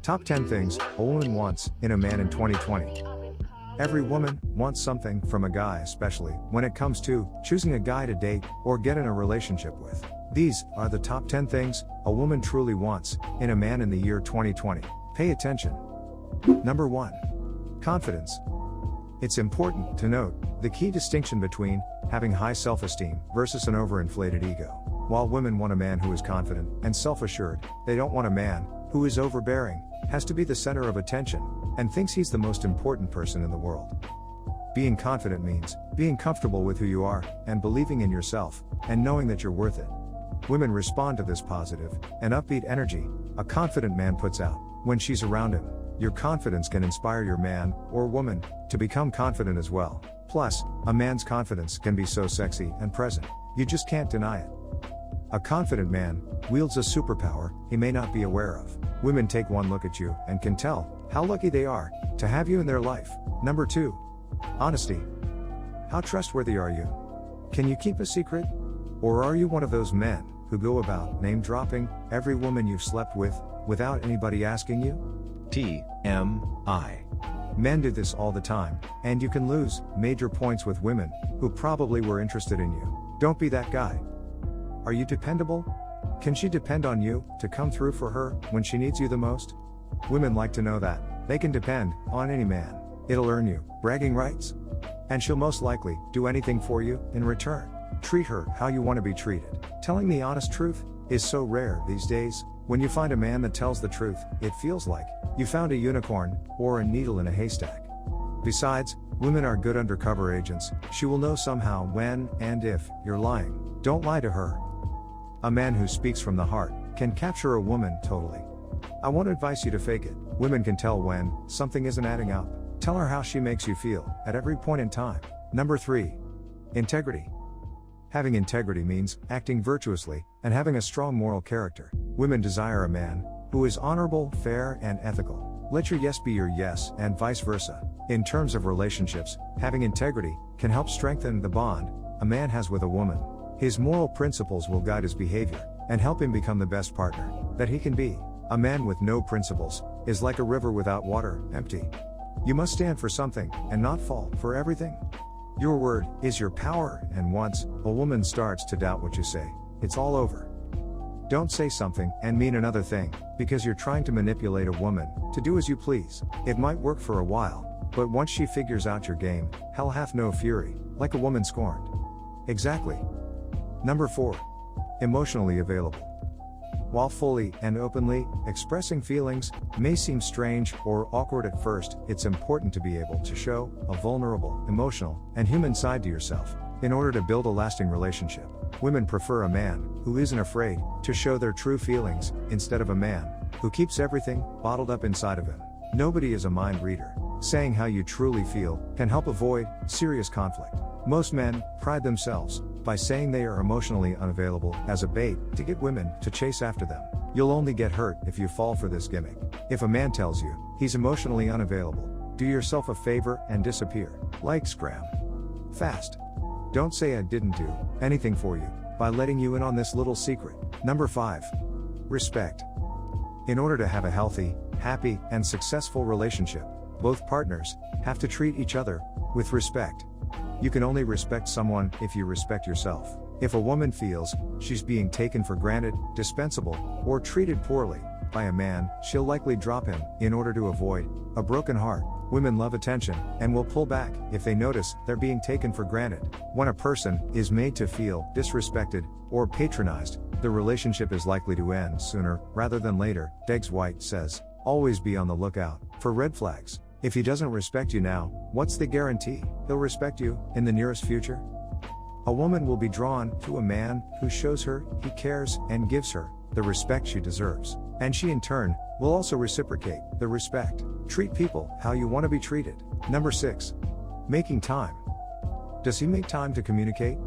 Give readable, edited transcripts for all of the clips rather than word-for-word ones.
Top 10 things a woman wants in a man in 2020. Every woman wants something from a guy, especially when it comes to choosing a guy to date or get in a relationship with. These are the top 10 things a woman truly wants in a man in the year 2020. Pay attention. Number 1. Confidence. It's important to note the key distinction between having high self-esteem versus an overinflated ego. While women want a man who is confident and self-assured, they don't want a man who is overbearing, has to be the center of attention, and thinks he's the most important person in the world. Being confident means being comfortable with who you are, and believing in yourself, and knowing that you're worth it. Women respond to this positive and upbeat energy a confident man puts out when she's around him. Your confidence can inspire your man or woman to become confident as well. Plus, a man's confidence can be so sexy and present, you just can't deny it. A confident man wields a superpower he may not be aware of. Women take one look at you and can tell how lucky they are to have you in their life. Number 2. Honesty. How trustworthy are you? Can you keep a secret? Or are you one of those men who go about name-dropping every woman you've slept with without anybody asking you? TMI. Men do this all the time, and you can lose major points with women who probably were interested in you. Don't be that guy. Are you dependable? Can she depend on you to come through for her when she needs you the most? Women like to know that they can depend on any man. It'll earn you bragging rights. And she'll most likely do anything for you in return. Treat her how you want to be treated. Telling the honest truth is so rare these days. When you find a man that tells the truth, it feels like you found a unicorn or a needle in a haystack. Besides, women are good undercover agents. She will know somehow when and if you're lying. Don't lie to her. A man who speaks from the heart can capture a woman totally. I won't advise you to fake it. Women can tell when something isn't adding up. Tell her how she makes you feel at every point in time. Number 3. Integrity. Having integrity means acting virtuously and having a strong moral character. Women desire a man who is honorable, fair, and ethical. Let your yes be your yes, and vice versa. In terms of relationships, having integrity can help strengthen the bond a man has with a woman. His moral principles will guide his behavior and help him become the best partner that he can be. A man with no principles is like a river without water, empty. You must stand for something and not fall for everything. Your word is your power, and once a woman starts to doubt what you say, it's all over. Don't say something and mean another thing because you're trying to manipulate a woman to do as you please. It might work for a while, but once she figures out your game, hell hath no fury, like a woman scorned. Exactly. Number 4. Emotionally available. While fully and openly expressing feelings may seem strange or awkward at first, it's important to be able to show a vulnerable, emotional, and human side to yourself in order to build a lasting relationship. Women prefer a man who isn't afraid to show their true feelings instead of a man who keeps everything bottled up inside of him. Nobody is a mind reader. Saying how you truly feel can help avoid serious conflict. Most men pride themselves by saying they are emotionally unavailable as a bait to get women to chase after them. You'll only get hurt if you fall for this gimmick. If a man tells you he's emotionally unavailable, do yourself a favor and disappear. Like scram. Fast. Don't say I didn't do anything for you by letting you in on this little secret. Number 5. Respect. In order to have a healthy, happy, and successful relationship, both partners have to treat each other with respect. You can only respect someone if you respect yourself. If a woman feels she's being taken for granted, dispensable, or treated poorly by a man, she'll likely drop him in order to avoid a broken heart. Women love attention and will pull back if they notice they're being taken for granted. When a person is made to feel disrespected or patronized, the relationship is likely to end sooner rather than later. Deggs White says, always be on the lookout for red flags. If he doesn't respect you now, what's the guarantee he'll respect you in the nearest future? A woman will be drawn to a man who shows her he cares and gives her the respect she deserves. And she in turn will also reciprocate the respect. Treat people how you want to be treated. Number 6. Making time. Does he make time to communicate?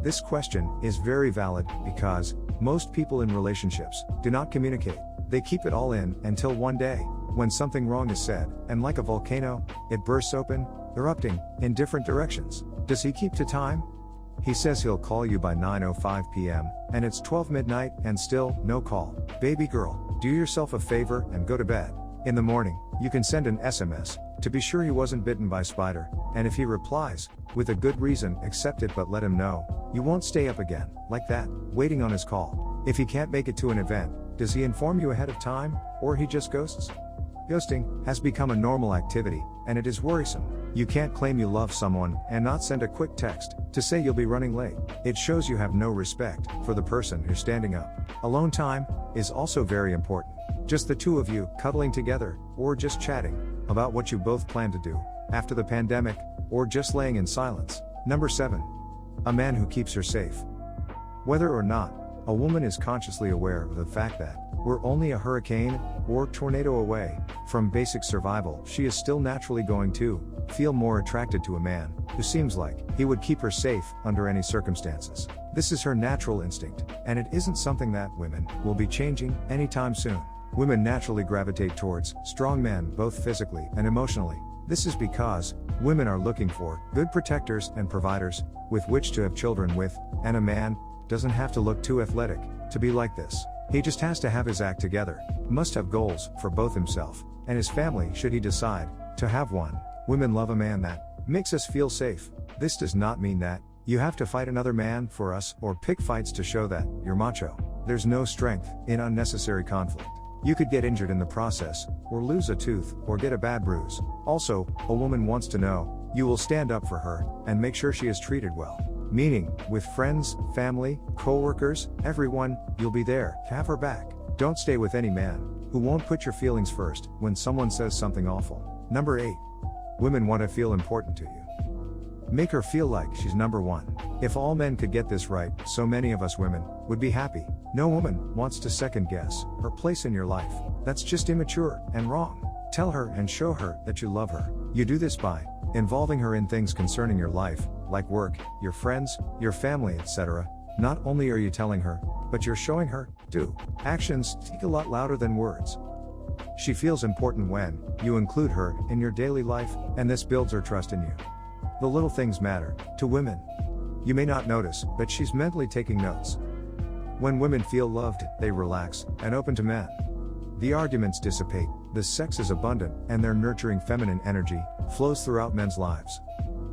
This question is very valid because most people in relationships do not communicate. They keep it all in until one day, when something wrong is said, and like a volcano, it bursts open, erupting in different directions. Does he keep to time? He says he'll call you by 9:05 p.m., and it's 12 midnight and still no call. Baby girl, do yourself a favor and go to bed. In the morning, you can send an SMS to be sure he wasn't bitten by spider, and if he replies, with a good reason, accept it but let him know you won't stay up again, like that, waiting on his call. If he can't make it to an event, does he inform you ahead of time, or he just ghosts? Ghosting has become a normal activity, and it is worrisome. You can't claim you love someone and not send a quick text to say you'll be running late. It shows you have no respect for the person who's standing up. Alone time is also very important. Just the two of you cuddling together, or just chatting about what you both plan to do after the pandemic, or just laying in silence. Number 7. A man who keeps her safe. Whether or not a woman is consciously aware of the fact that we're only a hurricane or tornado away from basic survival, she is still naturally going to feel more attracted to a man who seems like he would keep her safe under any circumstances. This is her natural instinct, and it isn't something that women will be changing anytime soon. Women naturally gravitate towards strong men both physically and emotionally. This is because women are looking for good protectors and providers with which to have children with, and a man doesn't have to look too athletic to be like this. He just has to have his act together, must have goals for both himself and his family should he decide to have one. Women love a man that makes us feel safe. This does not mean that you have to fight another man for us or pick fights to show that you're macho. There's no strength in unnecessary conflict. You could get injured in the process, or lose a tooth, or get a bad bruise. Also, a woman wants to know you will stand up for her and make sure she is treated well. Meaning, with friends, family, co-workers, everyone, you'll be there to have her back. Don't stay with any man who won't put your feelings first when someone says something awful. Number 8. Women want to feel important to you. Make her feel like she's number one. If all men could get this right, so many of us women would be happy. No woman wants to second guess her place in your life. That's just immature and wrong. Tell her and show her that you love her. You do this by involving her in things concerning your life, like work, your friends, your family, etc. Not only are you telling her, but you're showing her, too. Actions speak a lot louder than words. She feels important when you include her in your daily life, and this builds her trust in you. The little things matter to women. You may not notice, but she's mentally taking notes. When women feel loved, they relax and open to men. The arguments dissipate, the sex is abundant, and their nurturing feminine energy flows throughout men's lives.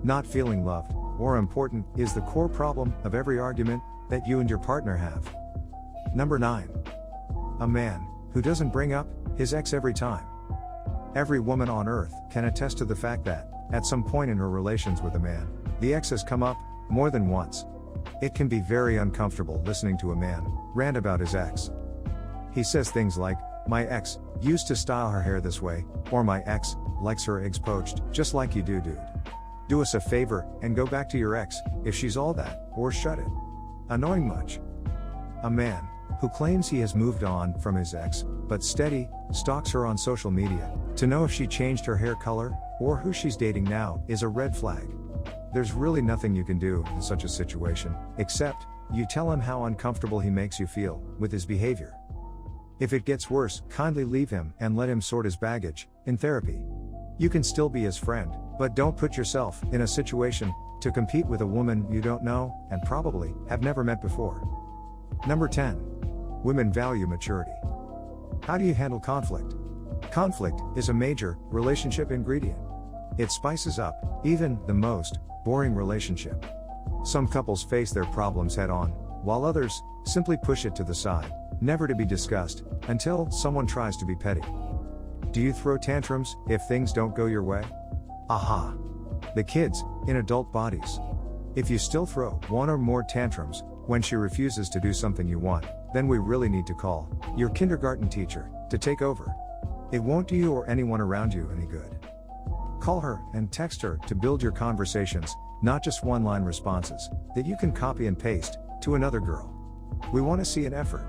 Not feeling loved or important is the core problem of every argument that you and your partner have. Number 9. A man who doesn't bring up his ex every time. Every woman on earth can attest to the fact that, at some point in her relations with a man, the ex has come up more than once. It can be very uncomfortable listening to a man rant about his ex. He says things like, "My ex used to style her hair this way," or "My ex likes her eggs poached, just like you do, dude. Do us a favor and go back to your ex, if she's all that, or shut it." Annoying much? A man who claims he has moved on from his ex, but steady stalks her on social media to know if she changed her hair color or who she's dating now is a red flag. There's really nothing you can do in such a situation, except you tell him how uncomfortable he makes you feel with his behavior. If it gets worse, kindly leave him and let him sort his baggage in therapy. You can still be his friend, but don't put yourself in a situation to compete with a woman you don't know and probably have never met before. Number 10. Women value maturity. How do you handle conflict? Conflict is a major relationship ingredient. It spices up even the most boring relationship. Some couples face their problems head on, while others simply push it to the side, never to be discussed, until someone tries to be petty. Do you throw tantrums if things don't go your way? Aha! The kids in adult bodies. If you still throw one or more tantrums when she refuses to do something you want, then we really need to call your kindergarten teacher to take over. It won't do you or anyone around you any good. Call her and text her to build your conversations, not just one-line responses that you can copy and paste to another girl. We want to see an effort.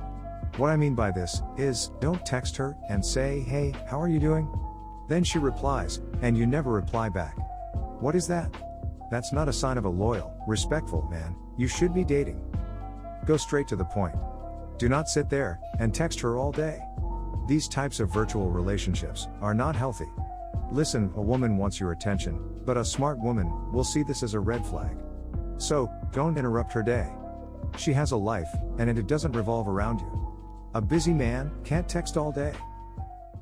What I mean by this is, don't text her and say, "Hey, how are you doing?" Then she replies, and you never reply back. What is that? That's not a sign of a loyal, respectful man you should be dating. Go straight to the point. Do not sit there and text her all day. These types of virtual relationships are not healthy. Listen, a woman wants your attention, but a smart woman will see this as a red flag. So, don't interrupt her day. She has a life, and it doesn't revolve around you. A busy man can't text all day.